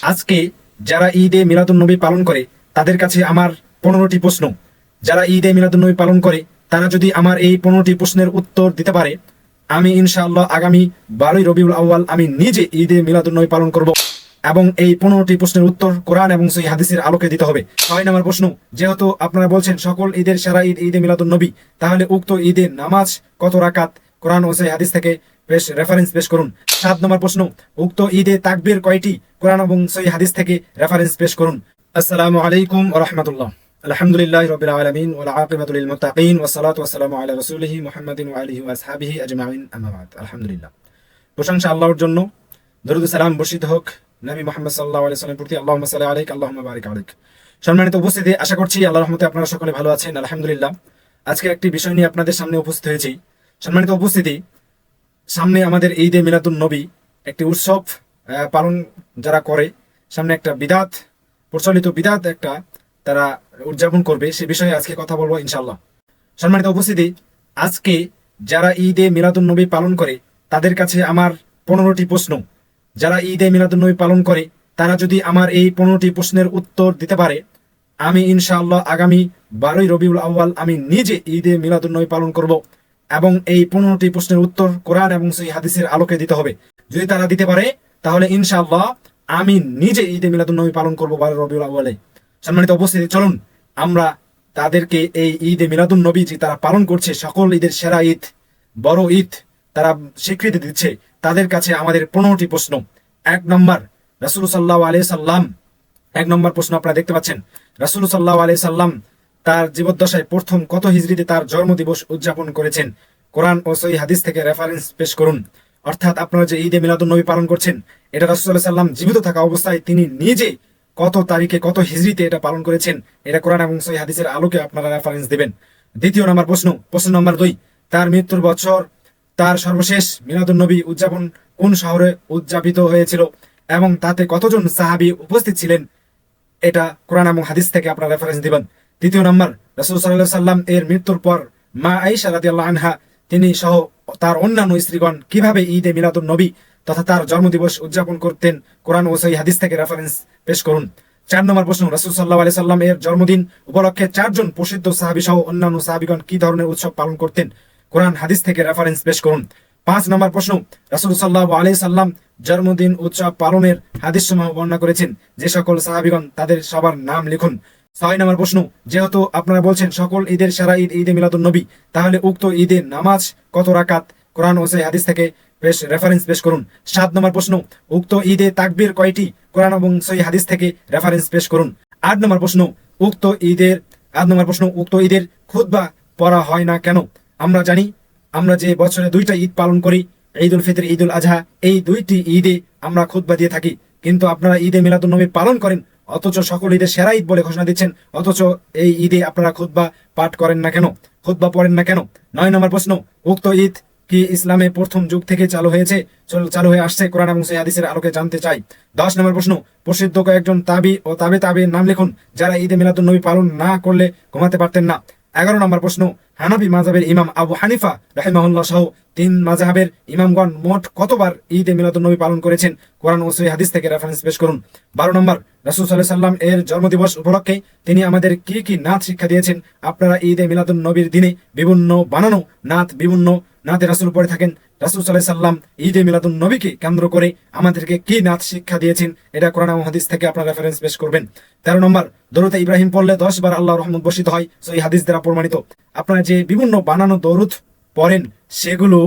আজকে যারা ঈদে মিলাদুন্নবী পালন করে তাদের কাছে আমার 15টি প্রশ্ন। যারা ঈদে মিলাদুন্নবী পালন করে তারা যদি আমার এই 15টি প্রশ্নের উত্তর দিতে পারে, আমি ইনশাআল্লাহ আগামী 12ই রবিউল আউয়াল আমি নিজে ঈদে মিলাদুন্নবী পালন করব এবং এই 15টি প্রশ্নের উত্তর কোরআন এবং সহিহ হাদিসের আলোকে দিতে হবে। 6 নম্বর প্রশ্ন, যেহেতু আপনারা বলছেন সকল ঈদের সেরা ঈদ ঈদে মিলাদুন্নবী, তাহলে উক্ত ঈদের নামাজ কত রাকাত? কোরআন ও সহিহ হাদিস থেকে রেফারেন্স পেশ করুন। 7 নম্বর প্রশ্ন, উক্ত ঈদে তাকবীর কয়টি? কোরআন এবং সহিহ হাদিস থেকে রেফারেন্স পেশ করুন। আসসালামু আলাইকুম ওয়া রাহমাতুল্লাহ। আলহামদুলিল্লাহি রাব্বিল আলামিন ওয়াল আকিবাতু লিল মুত্তাকিন ওয়াস সালাতু ওয়াস সালামু আলা রাসূলিহি মুহাম্মাদিন ওয়া আলিহি ওয়া আসহাবিহি আজমাইন, আম্মা বাদ। আলহামদুলিল্লাহ, প্রশংসা আল্লাহর জন্য, দরুদ ও সালাম বর্ষিত হোক নবী মুহাম্মদ সাল্লাল্লাহু আলাইহি ওয়াসাল্লামের প্রতি। আল্লাহুম্মা সাল্লি আলাইকা আল্লাহুম্মা বারিক আলাইক। সম্মানিত উপস্থিতি, আশা করছি আল্লাহর রহমতে আপনারা সকলে ভালো আছেন। আলহামদুলিল্লাহ, আজকে একটি বিষয় নিয়ে আপনাদের সামনে উপস্থিত হয়েছি। সম্মানিত উপস্থিতি, সামনে আমাদের ঈদে মিলাদুন নবী, একটি উৎসব পালন যারা করে, সামনে একটা বিদাত, প্রচলিত বিদাত একটা তারা উদযাপন করবে, সে বিষয়ে আজকে কথা বলবো ইনশাআল্লাহ। সম্মানিত উপস্থিতি, আজকে যারা ঈদে মিলাদুন নবী পালন করে তাদের কাছে আমার 15টি প্রশ্ন। যারা ঈদে মিলাদুন নবী পালন করে তারা যদি আমার এই 15টি প্রশ্নের উত্তর দিতে পারে, আমি ইনশাআল্লাহ আগামী 12ই রবিউল আউয়াল আমি নিজে ঈদে মিলাদুন নবী পালন করব এবং এই 15টি প্রশ্নের উত্তর কোরআন এবং সহিহ হাদিসের আলোকে দিতে হবে। যদি তারা দিতে পারে তাহলে ইনশাআল্লাহ আমি নিজে ঈদে মিলাদুন নবী পালন করব 12 রবিউল আউয়ালে। সম্মানিত উপস্থিতি, চলুন আমরা তাদেরকে এই ঈদে মিলাদুন নবী যে তারা পালন করছে, সকল ঈদের সেরা ঈদ, বড় ঈদ তারা স্বীকৃতি দিচ্ছে, তাদের কাছে আমাদের 15টি প্রশ্ন। 1 নম্বর, রাসূল সাল্লাল্লাহু আলাইহি সাল্লাম, 1 নম্বর প্রশ্ন আপনারা দেখতে পাচ্ছেন, রাসূল সাল্লাল্লাহু আলাইহি সাল্লাম তার জীবদ্দশায় প্রথম কত হিজরিতে তার জন্মদিবস উদযাপন করেছেন? কোরআন ও সহিহ হাদিস থেকে রেফারেন্স পেশ করুন। অর্থাৎ আপনারা যে ঈদে মিলাদুন নবী পালন করছেন, এটা রাসূল সাল্লাল্লাহু আলাইহি সাল্লাম জীবিত থাকা অবস্থায় তিনি নিজে কত তারিখে কত হিজরিতে এটা পালন করেছেন, এটা কোরআন এবং সহিহ হাদিসের আলোকে আপনারা রেফারেন্স দিবেন। 2 নম্বর প্রশ্ন, প্রশ্ন নম্বর 2, তার মৃত্যুর বছর তার সর্বশেষ মিলাদুন নবী উদযাপন কোন শহরে উদযাপিত হয়েছিল এবং তাতে কতজন সাহাবী উপস্থিত ছিলেন? এটা কোরআন এবং হাদিস থেকে আপনারা রেফারেন্স দিবেন। 3 নম্বর, রাসূল সাল্লাল্লাহু আলাইহি সাল্লাম এর মৃত্যুর পর মা আয়েশা রাদিয়াল্লাহু আনহা তিনি সহ তার অন্যান্য স্ত্রীগণ কিভাবে ঈদে মিলাদুন নবী তথা তার জন্মদিবস উদযাপন করতেন? কোরআন ও সহিহ হাদিস থেকে রেফারেন্স পেশ করুন। 4 নম্বর প্রশ্ন, রাসূল সাল্লাল্লাহু আলাইহি সাল্লাম এর জন্মদিন উপলক্ষে 4 জন প্রসিদ্ধ সাহাবী সহ অন্যান্য সাহাবীগণ কি ধরনের উৎসব পালন করতেন? কোরআন হাদিস থেকে রেফারেন্স পেশ করুন। 5 নম্বর প্রশ্ন, রাসূল সাল্লাল্লাহু আলাইহি সাল্লাম জন্মদিন উৎসব পালনের হাদিসসমূহ বর্ণনা করেছেন, যে সকল সাহাবীগণ তাদের সবার নাম লিখুন। 6 নম্বর প্রশ্ন, যেহেতু আপনারা বলছেন সকল ঈদের সেরা ঈদ ঈদে মিলাদুন নবী, তাহলে উক্ত ঈদের নামাজ কত রাকাত? কোরআন ও সহিহ হাদিস থেকে রেফারেন্স পেশ করুন। 7 নম্বর প্রশ্ন, উক্ত ঈদে তাকবীর কয়টি? কোরআন এবং সহিহ হাদিস থেকে রেফারেন্স পেশ করুন। 8 নম্বর প্রশ্ন, উক্ত ঈদের খুতবা পড়া হয় না কেন? আমরা জানি, আমরা যে বছরে 2টা ঈদ পালন করি, ঈদ উল ফিতর, ঈদ উল আজহা, এই 2টি ঈদে আমরা খুতবা দিয়ে থাকি, কিন্তু আপনারা ঈদে মিলাদুন নবী পালন করেন, অথচ সকল ঈদের সেরা ঈদ বলে ঘোষণা দিচ্ছেন, অথচ এই ঈদে আপনারা খুতবা পাঠ করেন না কেন, খুতবা পড়েন না কেন? 9 নম্বর প্রশ্ন, উক্ত ঈদ কি ইসলামে প্রথম যুগ থেকে চালু হয়ে আসছে? কোরআন এবং সহিহ হাদিসের আলোকে জানতে চাই। 10 নম্বর প্রশ্ন, প্রসিদ্ধ কয়েকজন তাবি ও তাবেঈর নাম লিখুন যারা ঈদে মিলাদুন নবী পালন না করলে ঘুমাতে পারতেন না। 11 নম্বর প্রশ্ন, হানাফি মাযহাবের ইমাম আবু হানিফা রাহিমাহুল্লাহ সহ 3 মাযহাবের ইমামগণ মোট কতবার ঈদে মিলাদুন নবী পালন করেছেন? কোরআন ও সহিহ হাদিস থেকে রেফারেন্স পেশ করুন। 12 নম্বর, রাসূল সাল্লাল্লাহু আলাইহি সাল্লাম এর জন্মদিবস উপলক্ষে তিনি আমাদের কি কি নাত শিক্ষা দিয়েছেন? আপনারা ঈদে মিলাদুন নবীর দিনে বিভিন্ন বানানো নাতে রাসূল পড়ে থাকেন। রাসূল সাল্লাল্লাহু আলাইহি সাল্লাম ঈদে মিলাদুন নবীকে কেন্দ্র করে আমাদেরকে কি নাত শিক্ষা দিয়েছেন? এটা কোরআন এবং হাদিস থেকে আপনারা রেফারেন্স পেশ করবেন। 13 নম্বর, দরুদ ইব্রাহিম পড়লে 10 বার আল্লাহর রহমত বর্ষিত হয়, সহিহ হাদিস দ্বারা প্রমাণিত। আপনারা যে বিভিন্ন বানানো দরুদ পড়েন, সেগুলো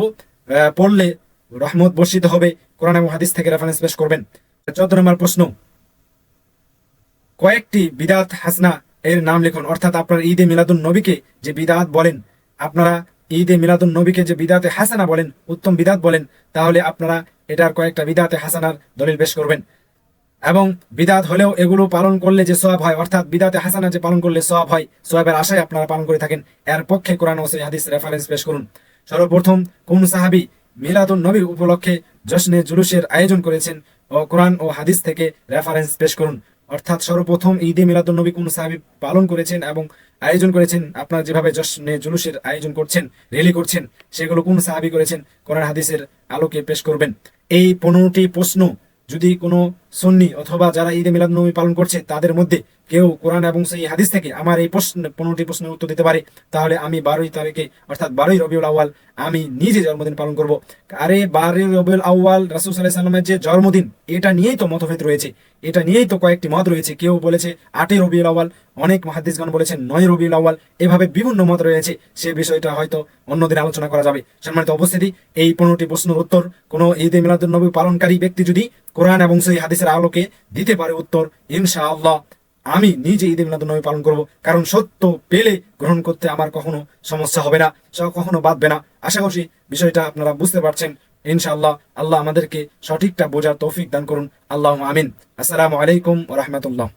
পড়লে রহমত বর্ষিত হবে, কোরআন এবং হাদিস থেকে রেফারেন্স পেশ করবেন। 14 নম্বর প্রশ্ন, কয়েকটি বিদাত হাসনা এর নাম লিখুন। অর্থাৎ আপনারা ঈদে মিলাদুন নবীকে যে বিদাত বলেন, আপনারা ঈদে মিলাদুন নবীকে যে বিদাতে হাসানা বলেন, উত্তম বিদাত বলেন, তাহলে আপনারা এটার কয়েকটা বিদাতে হাসানার দলিল পেশ করবেন। এবং বিদাত হলেও এগুলো পালন করলে যে সওয়াব হয়, অর্থাৎ বিদাতে হাসানা যে পালন করলে সওয়াব হয়, সওয়াবের আশায় আপনারা পালন করে থাকেন, এর পক্ষে কোরআন ও সহিহ হাদিস রেফারেন্স পেশ করুন। সর্বপ্রথম কোন সাহাবী মিলাদুন নবী উপলক্ষে জশ্নে জুলুসের আয়োজন করেছেন ও কোরআন ও হাদিস থেকে রেফারেন্স পেশ করুন। অর্থাৎ সর্বপ্রথম ঈদে মিলাদুন নবী কোন সাহাবী পালন করেছেন এবং আয়োজন করেছেন, আপনারা যেভাবে জশ্নে জুলুসের আয়োজন করছেন, রেলি করছেন, সেগুলো কোন সাহাবী করেছেন? কোরআন হাদিসের আলোকে পেশ করবেন। এই 15টি প্রশ্ন যদি কোনো সুন্নি অথবা যারা ঈদে মিলাদ নবী পালন করছে তাদের মধ্যে কেউ কোরআন এবং সেই হাদিস থেকে আমার এই প্রশ্ন 15টি প্রশ্নের উত্তর দিতে পারে, তাহলে আমি 12 তারিখে অর্থাৎ 12 রবিউল আউয়াল আমি নিজে জন্মদিন পালন করব। আরে 12 রবিউল আউয়াল রাসূল সাল্লাল্লাহু আলাইহি সাল্লামের যে জন্মদিন, এটা নিয়েই তো মতভেদ রয়েছে, এটা নিয়েই তো কয়েকটি মত রয়েছে। কেউ বলেছে 8 রবিউল আউয়াল, অনেক মুহাদ্দিসগণ বলেছেন 9 রবিউল আউয়াল, এভাবে বিভিন্ন মত রয়েছে। সে বিষয়টা হয়তো অন্যদিন আলোচনা করা যাবে। সম্মানিত উপস্থিতি, এই 15টি প্রশ্নের উত্তর কোনো ঈদে মিলাদুন নবী পালনকারী ব্যক্তি যদি কোরআন এবং সেই হাদিসের আলোকে দিতে পারে উত্তর, ইনশাআল্লাহ আমি নিজে ঈদে মিলাদুন নবী পালন করব। কারণ সত্য পেলে গ্রহণ করতে আমার কখনো সমস্যা হবে না, কখনো বাঁধবে না। আশা করছি বিষয়টা আপনারা বুঝতে পারছেন। ইনশাআল্লাহ আল্লাহ আমাদেরকে সঠিকটা বোঝার তৌফিক দান করুন। আল্লাহুম্মা আমিন। আসসালামু আলাইকুম ওয়া রাহমাতুল্লাহ।